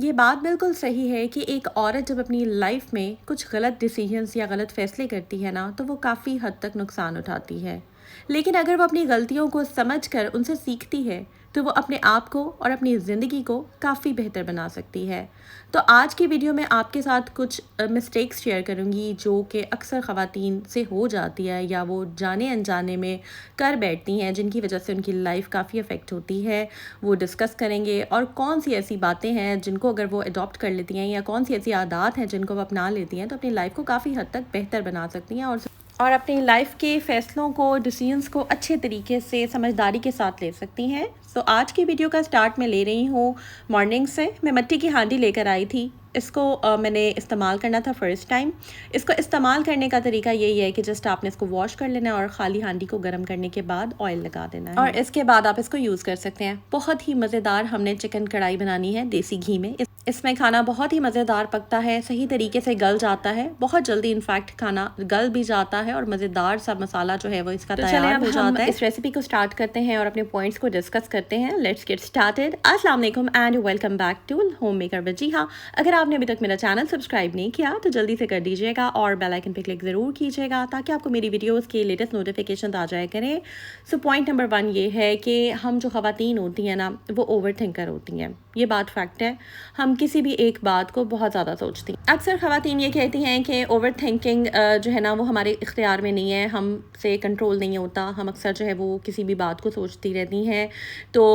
ये बात बिल्कुल सही है कि एक औरत जब अपनी लाइफ में कुछ गलत डिसीजंस या गलत फैसले करती है ना, तो वो काफ़ी हद तक नुकसान उठाती है। लेकिन अगर वो अपनी गलतियों को समझकर उनसे सीखती है, तो वो अपने आप को और अपनी ज़िंदगी को काफ़ी बेहतर बना सकती है। तो आज की वीडियो में आपके साथ कुछ मिस्टेक्स शेयर करूँगी जो कि अक्सर ख़वातीन से हो जाती है या वो जाने अनजाने में कर बैठती हैं, जिनकी वजह से उनकी लाइफ काफ़ी अफेक्ट होती है। वो डिस्कस करेंगे और कौन सी ऐसी बातें हैं जिनको अगर वो अडॉप्ट कर लेती हैं या कौन सी ऐसी आदत हैं जिनको वो अपना लेती हैं, तो अपनी लाइफ को काफ़ी हद तक बेहतर बना सकती हैं और अपनी लाइफ के फ़ैसलों को, डिसीजंस को अच्छे तरीके से समझदारी के साथ ले सकती हैं। सो आज की वीडियो का स्टार्ट मैं ले रही हूँ मॉर्निंग से। मैं मिट्टी की हांडी लेकर आई थी। इसको मैंने इस्तेमाल करना था फ़र्स्ट टाइम। इसको इस्तेमाल करने का तरीका यही है कि जस्ट आपने इसको वॉश कर लेना है और ख़ाली हांडी को गर्म करने के बाद ऑयल लगा देना है और इसके बाद आप इसको यूज़ कर सकते हैं। बहुत ही मज़ेदार हमने चिकन कढ़ाई बनानी है देसी घी में। इसमें खाना बहुत ही मज़ेदार पकता है, सही तरीके से गल जाता है, बहुत जल्दी इनफैक्ट खाना गल भी जाता है और मज़ेदार सा मसाला जो है वो इसका तैयार हो जाता है। इस रेसिपी को स्टार्ट करते हैं और अपने पॉइंट्स को डिस्कस करते हैं। Let's get started. अस्सलाम वालेकुम and welcome back to home maker with Jiha. अगर आपने अभी तक मेरा चैनल सब्सक्राइब नहीं किया तो जल्दी से कर दीजिएगा और बेल आइकन पे क्लिक ज़रूर कीजिएगा ताकि आपको मेरी वीडियोस के लेटेस्ट नोटिफिकेशन आ जाया करें। सो पॉइंट नंबर 1 ये है कि हम जो ख़वातीन होती हैं ना, वो ओवर थिंकर होती हैं। ये बात फैक्ट है। हम किसी भी एक बात को बहुत ज़्यादा सोचती हैं। अक्सर ख़वातीन ये कहती हैं कि ओवर थिंकिंग जो है ना वो हमारे इख्तियार में नहीं है, हमसे कंट्रोल नहीं होता। हम अक्सर जो है वो किसी भी बात को सोचती रहती हैं। तो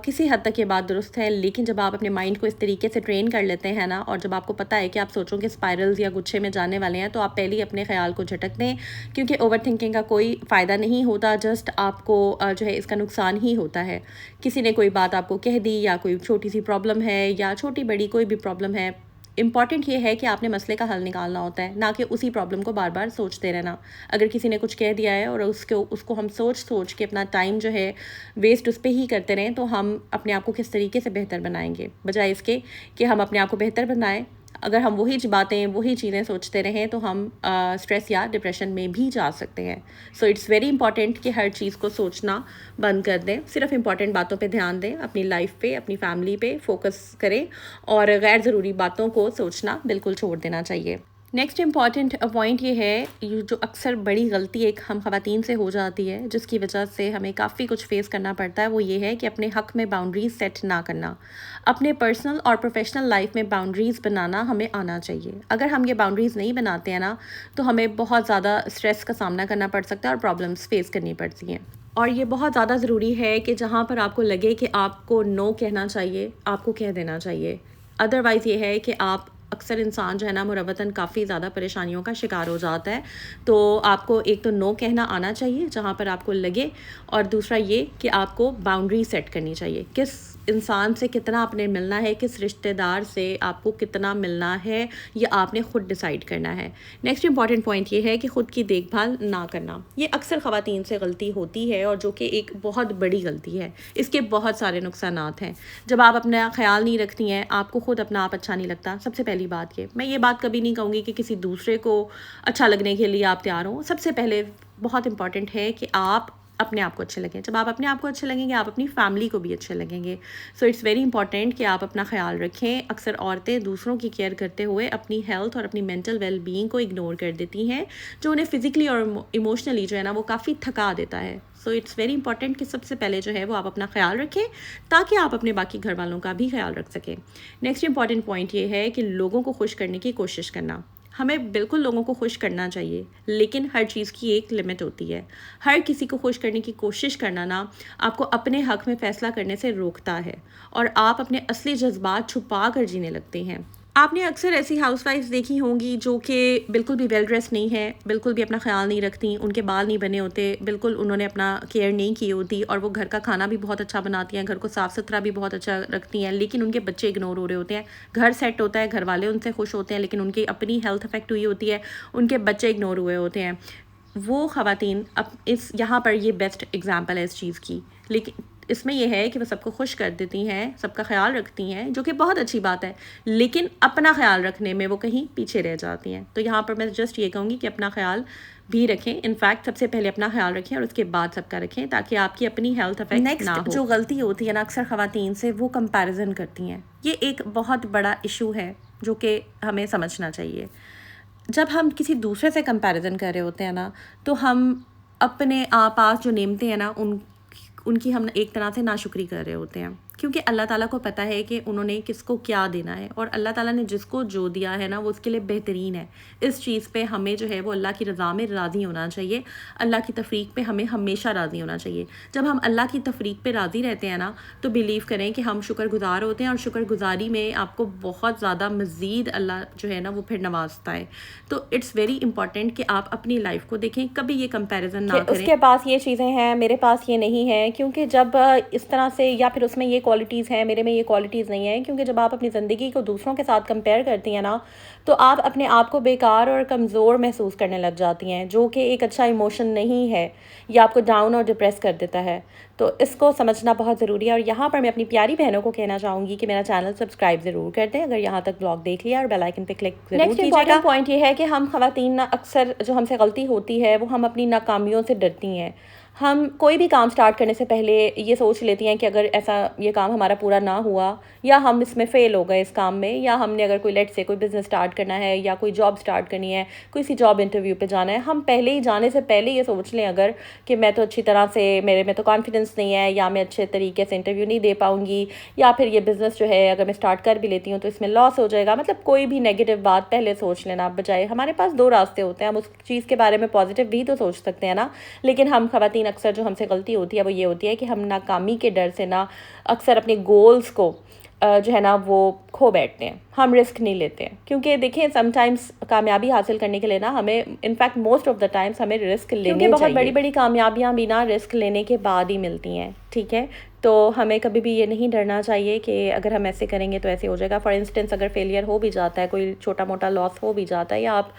किसी हद तक ये बात दुरुस्त है, लेकिन जब आप अपने माइंड को इस तरीके से ट्रेन कर लेते हैं ना, और जब आपको पता है कि आप सोचों के स्पाइरल्स या गुच्छे में जाने वाले हैं, तो आप पहले ही अपने ख्याल को झटक दें, क्योंकि ओवर थिंकिंग का कोई फ़ायदा नहीं होता। जस्ट आपको जो है इसका नुकसान ही होता है। किसी ने कोई बात आपको कह दी या कोई छोटी सी प्रॉब्लम है या छोटी बड़ी कोई भी प्रॉब्लम है, इम्पॉर्टेंट ये है कि आपने मसले का हल निकालना होता है, ना कि उसी प्रॉब्लम को बार बार सोचते रहना। अगर किसी ने कुछ कह दिया है और उसको हम सोच के अपना टाइम जो है वेस्ट उस पर ही करते रहें, तो हम अपने आप को किस तरीके से बेहतर बनाएंगे, बजाय इसके कि हम अपने आप को बेहतर बनाएं। अगर हम वही बातें, वही चीज़ें सोचते रहें, तो हम स्ट्रेस या डिप्रेशन में भी जा सकते हैं। सो इट्स वेरी इंपॉर्टेंट कि हर चीज़ को सोचना बंद कर दें, सिर्फ इंपॉर्टेंट बातों पे ध्यान दें, अपनी लाइफ पे, अपनी फैमिली पे फोकस करें और गैर ज़रूरी बातों को सोचना बिल्कुल छोड़ देना चाहिए। नेक्स्ट इम्पॉर्टेंट पॉइंट ये है, ये जो अक्सर बड़ी गलती एक हम ख़वातीन से हो जाती है, जिसकी वजह से हमें काफ़ी कुछ फेस करना पड़ता है, वो ये है कि अपने हक़ में बाउंड्रीज सेट ना करना। अपने पर्सनल और प्रोफेशनल लाइफ में बाउंड्रीज़ बनाना हमें आना चाहिए। अगर हम ये बाउंड्रीज़ नहीं बनाते हैं ना, तो हमें बहुत ज़्यादा स्ट्रेस का सामना करना पड़ सकता है और प्रॉब्लम्स फेस करनी पड़ती हैं। और ये बहुत ज़्यादा ज़रूरी है कि जहाँ पर आपको लगे कि आपको नो कहना चाहिए, आपको कह देना चाहिए। अदरवाइज़ ये है कि आप अक्सर इंसान जो है ना मुरव्वतन काफ़ी ज़्यादा परेशानियों का शिकार हो जाता है। तो आपको एक तो नो कहना आना चाहिए जहाँ पर आपको लगे, और दूसरा ये कि आपको बाउंड्री सेट करनी चाहिए। किस इंसान से कितना आपने मिलना है, किस रिश्तेदार से आपको कितना मिलना है, ये आपने ख़ुद डिसाइड करना है। नेक्स्ट इंपॉर्टेंट पॉइंट ये है कि ख़ुद की देखभाल ना करना। ये अक्सर ख़वातीन से गलती होती है और जो कि एक बहुत बड़ी गलती है। इसके बहुत सारे नुकसानात हैं। जब आप अपना ख्याल नहीं रखती हैं, आपको ख़ुद अपना आप अच्छा नहीं लगता। सबसे पहली बात ये, मैं ये बात कभी नहीं कहूँगी कि किसी दूसरे को अच्छा लगने के लिए आप तैयार हों। सबसे पहले बहुत इंपॉर्टेंट है कि आप अपने आप को अच्छे लगें। जब आप अपने आप को अच्छे लगेंगे, आप अपनी फैमिली को भी अच्छे लगेंगे। सो इट्स वेरी इंपॉर्टेंट कि आप अपना ख्याल रखें। अक्सर औरतें दूसरों की केयर करते हुए अपनी हेल्थ और अपनी मेंटल वेल बीइंग को इग्नोर कर देती हैं, जो उन्हें फिज़िकली और इमोशनली जो है ना वो काफ़ी थका देता है। सो इट्स वेरी इंपॉर्टेंट कि सबसे पहले जो है वो आप अपना ख्याल रखें, ताकि आप अपने बाकी घर वालों का भी ख्याल रख सकें। नेक्स्ट इंपॉर्टेंट पॉइंट ये है कि लोगों को खुश करने की कोशिश करना। हमें बिल्कुल लोगों को खुश करना चाहिए, लेकिन हर चीज़ की एक लिमिट होती है। हर किसी को खुश करने की कोशिश करना ना आपको अपने हक़ में फ़ैसला करने से रोकता है और आप अपने असली जज्बात छुपा कर जीने लगते हैं। आपने अक्सर ऐसी हाउसवाइफ्स देखी होंगी जो कि बिल्कुल भी वेल ड्रेस नहीं है, बिल्कुल भी अपना ख्याल नहीं रखती, उनके बाल नहीं बने होते, बिल्कुल उन्होंने अपना केयर नहीं की होती, और वो घर का खाना भी बहुत अच्छा बनाती हैं, घर को साफ़ सुथरा भी बहुत अच्छा रखती हैं, लेकिन उनके बच्चे इग्नोर हो रहे होते हैं। घर सेट होता है, घर वाले उनसे खुश होते हैं, लेकिन उनकी अपनी हेल्थ अफेक्ट हुई होती है, उनके बच्चे इग्नोर हुए होते हैं। वो ख़वातीन अब इस यहाँ पर ये बेस्ट एग्जाम्पल है इस चीज़ की। लेकिन इसमें यह है कि वो सबको खुश कर देती हैं, सबका ख्याल रखती हैं, जो कि बहुत अच्छी बात है, लेकिन अपना ख्याल रखने में वो कहीं पीछे रह जाती हैं। तो यहाँ पर मैं जस्ट ये कहूँगी कि अपना ख्याल भी रखें। इनफैक्ट सबसे पहले अपना ख्याल रखें और उसके बाद सबका रखें, ताकि आपकी अपनी हेल्थ अफेक्ट ना हो। नेक्स्ट जो गलती होती है ना अक्सर ख़वातीन से, वो कंपैरिजन करती हैं। ये एक बहुत बड़ा इशू है जो कि हमें समझना चाहिए। जब हम किसी दूसरे से कंपैरिजन कर रहे होते हैं ना, तो हम अपने पास जो नेमतें हैं ना उनकी हम एक तरह से नाशुक्री कर रहे होते हैं, क्योंकि अल्लाह ताला को पता है कि उन्होंने किसको क्या देना है, और अल्लाह ताला ने जिसको जो दिया है ना वो उसके लिए बेहतरीन है। इस चीज़ पे हमें जो है वो अल्लाह की रज़ा में राज़ी होना चाहिए। अल्लाह की तफरीक पे हमें हमेशा राज़ी होना चाहिए। जब हम अल्लाह की तफरीक पे राज़ी रहते हैं ना, तो बिलीव करें कि हम शुक्रगुजार होते हैं, और शुक्रगुजारी में आपको बहुत ज़्यादा मज़ीद अल्लाह जो है ना वो फिर नवाजता है। तो इट्स वेरी इंपॉर्टेंट कि आप अपनी लाइफ को देखें, कभी ये कंपैरिजन ना करें उसके पास ये चीज़ें हैं मेरे पास ये नहीं है, क्योंकि जब इस तरह से, या फिर उसमें ये क्वालिटीज़ हैं मेरे में ये क्वालिटीज़ नहीं है, क्योंकि जब आप अपनी ज़िंदगी को दूसरों के साथ कंपेयर करती हैं ना, तो आप अपने आप को बेकार और कमज़ोर महसूस करने लग जाती हैं, जो कि एक अच्छा इमोशन नहीं है, या आपको डाउन और डिप्रेस कर देता है। तो इसको समझना बहुत ज़रूरी है। और यहाँ पर मैं अपनी प्यारी बहनों को कहना चाहूँगी कि मेरा चैनल सब्सक्राइब ज़रूर कर दें अगर यहाँ तक ब्लॉग देख लिया, और बेल आइकन पे क्लिक ज़रूर कीजिएगा। नेक्स्ट इंपॉर्टेंट पॉइंट ये है कि हम ख़वातीन ना अक्सर जो हमसे गलती होती है वो हम अपनी नाकामियों से डरती हैं। हम कोई भी काम स्टार्ट करने से पहले ये सोच लेती हैं कि अगर ऐसा ये काम हमारा पूरा ना हुआ, या हम इसमें फ़ेल हो गए इस काम में, या हमने अगर कोई लेट से कोई बिज़नेस स्टार्ट करना है, या कोई जॉब स्टार्ट करनी है, किसी जॉब इंटरव्यू पे जाना है, हम पहले ही जाने से पहले ये सोच लें अगर कि मैं तो अच्छी तरह से, मेरे में तो कॉन्फिडेंस नहीं है, या मैं अच्छे तरीके से इंटरव्यू नहीं दे पाऊँगी, या फिर ये बिज़नेस जो है अगर मैं स्टार्ट कर भी लेती हूँ तो इसमें लॉस हो जाएगा। मतलब कोई भी नेगेटिव बात पहले सोच लेना बजाय, हमारे पास दो रास्ते होते हैं, हम उस चीज़ के बारे में पॉजिटिव भी तो सोच सकते हैं ना। लेकिन हम ख़वातीन अक्सर जो हमसे गलती होती है वो ये होती है कि हम नाकामी के डर से ना अक्सर अपने गोल्स को जो है ना वो खो बैठते हैं, हम रिस्क नहीं लेते हैं। क्योंकि देखें समटाइम्स कामयाबी हासिल करने के लिए ना हमें, in fact most of the times हमें रिस्क लेने चाहिए, बहुत बड़ी बड़ी कामयाबियाँ भी ना रिस्क लेने के बाद ही मिलती हैं, ठीक है। तो हमें कभी भी ये नहीं डरना चाहिए कि अगर हम ऐसे करेंगे तो ऐसे हो जाएगा। फॉर इंस्टेंस अगर फेलियर हो भी जाता है, कोई छोटा मोटा लॉस हो भी जाता है, या आप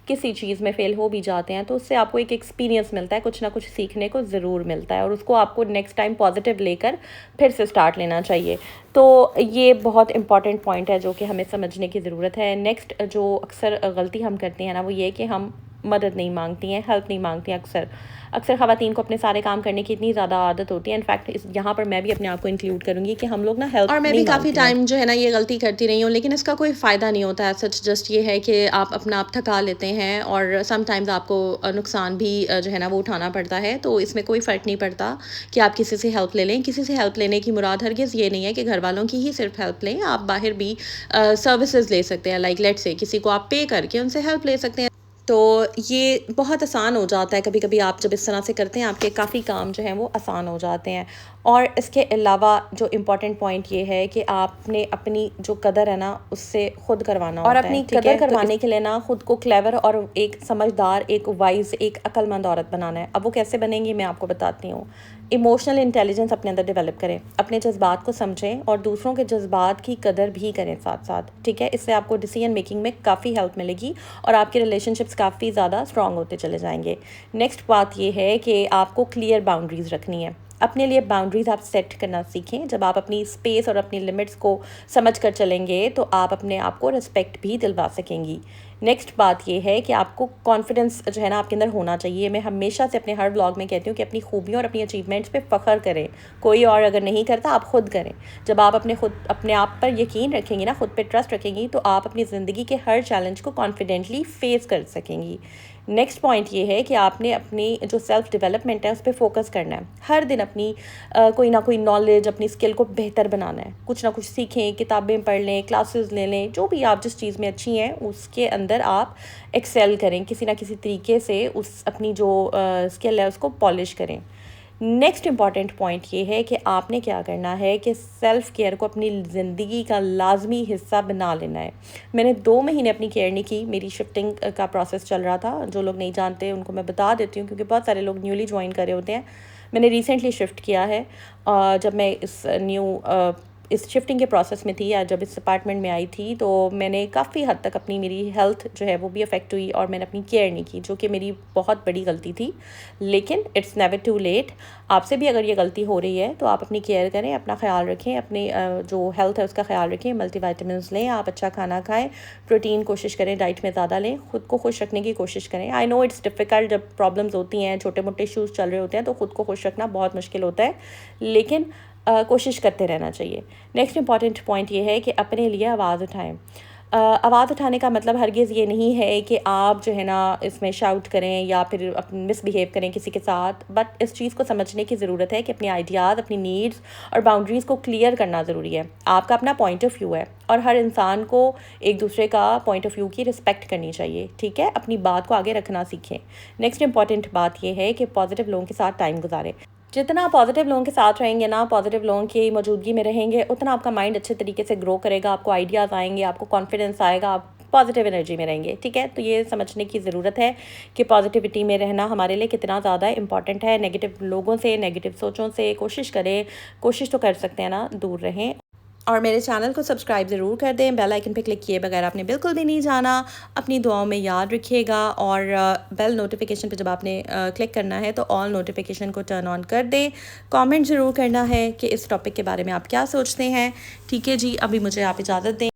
किसी चीज़ में फ़ेल हो भी जाते हैं, तो उससे आपको एक एक्सपीरियंस मिलता है, कुछ ना कुछ सीखने को ज़रूर मिलता है, और उसको आपको नेक्स्ट टाइम पॉजिटिव लेकर फिर से स्टार्ट लेना चाहिए। तो ये बहुत इंपॉर्टेंट पॉइंट है जो कि हमें समझने की ज़रूरत है। नेक्स्ट जो अक्सर गलती हम करते हैं ना वो ये कि हम मदद नहीं मांगती हैं, हेल्प नहीं मांगती हैं। अक्सर ख़वातीन को अपने सारे काम करने की इतनी ज़्यादा आदत होती है। इनफैक्ट यहाँ पर मैं भी अपने आप को इंक्लूड करूँगी कि हम लोग ना हेल्प, और मैं भी काफ़ी टाइम जो है ना ये गलती करती रही हूँ, लेकिन इसका कोई फ़ायदा नहीं होता है सच। जस्ट ये है कि आप अपना आप थका लेते हैं, और समटाइम्स आपको नुकसान भी जो है ना वो उठाना पड़ता है। तो इसमें कोई फ़र्क नहीं पड़ता कि आप किसी से हेल्प ले लें। किसी से हेल्प लेने की मुराद हरगिज़ ये नहीं है कि घर वालों की ही सिर्फ हेल्प लें, आप बाहर भी सर्विसेज ले सकते हैं। लाइक लेट से किसी को आप पे करके उनसे हेल्प ले सकते हैं। तो ये बहुत आसान हो जाता है, कभी कभी आप जब इस तरह से करते हैं आपके काफ़ी काम जो हैं वो आसान हो जाते हैं। और इसके अलावा जो इम्पॉर्टेंट पॉइंट ये है कि आपने अपनी जो कदर है ना उससे खुद करवाना और अपनी कदर करवाने के लिए ना खुद को क्लेवर और एक समझदार, एक वाइज, एक अक्लमंद औरत बनाना है। अब वो कैसे बनेंगी मैं आपको बताती हूँ। इमोशनल इंटेलिजेंस अपने अंदर डेवलप करें, अपने जज्बात को समझें और दूसरों के जज्बात की कदर भी करें साथ साथ, ठीक है। इससे आपको डिसीजन मेकिंग में काफ़ी हेल्प मिलेगी और आपके रिलेशनशिप्स काफ़ी ज़्यादा स्ट्रॉन्ग होते चले जाएंगे। नेक्स्ट बात ये है कि आपको क्लियर बाउंड्रीज़ रखनी है। अपने लिए बाउंड्रीज़ आप सेट करना सीखें। जब आप अपनी स्पेस और अपनी लिमिट्स को समझ कर चलेंगे तो आप अपने आप को रिस्पेक्ट भी दिलवा सकेंगी। नेक्स्ट बात ये है कि आपको कॉन्फिडेंस जो है ना आपके अंदर होना चाहिए। मैं हमेशा से अपने हर ब्लॉग में कहती हूँ कि अपनी खूबियों और अपनी अचीवमेंट्स पे फ़ख्र करें। कोई और अगर नहीं करता आप खुद करें। जब आप अपने आप पर यकीन रखेंगी ना, खुद पे ट्रस्ट रखेंगी, तो आप अपनी ज़िंदगी के हर चैलेंज को कॉन्फिडेंटली फेस कर सकेंगी। नेक्स्ट पॉइंट ये है कि आपने अपनी जो सेल्फ़ डेवलपमेंट है उस पर फोकस करना है। हर दिन अपनी कोई ना कोई नॉलेज, अपनी स्किल को बेहतर बनाना है। कुछ ना कुछ सीखें, किताबें पढ़ लें, क्लासेस ले लें, जो भी आप जिस चीज़ में अच्छी हैं उसके अंदर आप एक्सेल करें। किसी ना किसी तरीके से उस अपनी जो स्किल है उसको पॉलिश करें। नेक्स्ट इम्पॉर्टेंट पॉइंट ये है कि आपने क्या करना है कि सेल्फ़ केयर को अपनी ज़िंदगी का लाजमी हिस्सा बना लेना है। मैंने 2 महीने अपनी केयर नहीं की, मेरी शिफ्टिंग का प्रोसेस चल रहा था। जो लोग नहीं जानते उनको मैं बता देती हूँ क्योंकि बहुत सारे लोग न्यूली ज्वाइन कर रहे होते हैं। मैंने रिसेंटली शिफ्ट किया है। जब मैं इस न्यू इस शिफ्टिंग के प्रोसेस में थी या जब इस अपार्टमेंट में आई थी, तो मैंने काफ़ी हद तक अपनी मेरी हेल्थ जो है वो भी अफेक्ट हुई और मैंने अपनी केयर नहीं की, जो कि मेरी बहुत बड़ी गलती थी। लेकिन इट्स नेवर टू लेट। आपसे भी अगर ये गलती हो रही है तो आप अपनी केयर करें, अपना ख्याल रखें, अपनी जो हेल्थ है उसका ख्याल रखें, मल्टीविटामिन्स लें, आप अच्छा खाना खाएं, प्रोटीन कोशिश करें डाइट में ज़्यादा लें, खुद को खुश रखने की कोशिश करें। आई नो इट्स डिफ़िकल्ट, जब प्रॉब्लम्स होती हैं, छोटे मोटे इश्यूज़ चल रहे होते हैं तो खुद को खुश रखना बहुत मुश्किल होता है, लेकिन कोशिश करते रहना चाहिए। नेक्स्ट इंपॉर्टेंट पॉइंट ये है कि अपने लिए आवाज़ उठाएं। आवाज़ उठाने का मतलब हरगिज़ ये नहीं है कि आप जो है ना इसमें शाउट करें या फिर मिसबिहेव करें किसी के साथ, बट इस चीज़ को समझने की ज़रूरत है कि अपने आइडियाज़, अपनी नीड्स और बाउंड्रीज़ को क्लियर करना ज़रूरी है। आपका अपना पॉइंट ऑफ व्यू है और हर इंसान को एक दूसरे का पॉइंट ऑफ व्यू की रिस्पेक्ट करनी चाहिए, ठीक है? अपनी बात को आगे रखना सीखें। नेक्स्ट इंपॉर्टेंट बात यह है कि पॉजिटिव लोगों के साथ टाइम गुजारें। जितना पॉजिटिव लोगों के साथ रहेंगे ना, पॉजिटिव लोगों की मौजूदगी में रहेंगे, उतना आपका माइंड अच्छे तरीके से ग्रो करेगा, आपको आइडियाज़ आएंगे, आपको कॉन्फिडेंस आएगा, आप पॉजिटिव एनर्जी में रहेंगे, ठीक है? तो ये समझने की ज़रूरत है कि पॉजिटिविटी में रहना हमारे लिए कितना ज़्यादा इंपॉर्टेंट है। नेगेटिव लोगों से, नेगेटिव सोचों से कोशिश करें, कोशिश तो कर सकते हैं ना, दूर रहें। और मेरे चैनल को सब्सक्राइब ज़रूर कर दें, बेल आइकन पे क्लिक किए बगैर आपने बिल्कुल भी नहीं जाना। अपनी दुआओं में याद रखिएगा और बेल नोटिफिकेशन पे जब आपने क्लिक करना है तो ऑल नोटिफिकेशन को टर्न ऑन कर दें। कमेंट ज़रूर करना है कि इस टॉपिक के बारे में आप क्या सोचते हैं, ठीक है जी? अभी मुझे आप इजाज़त दें।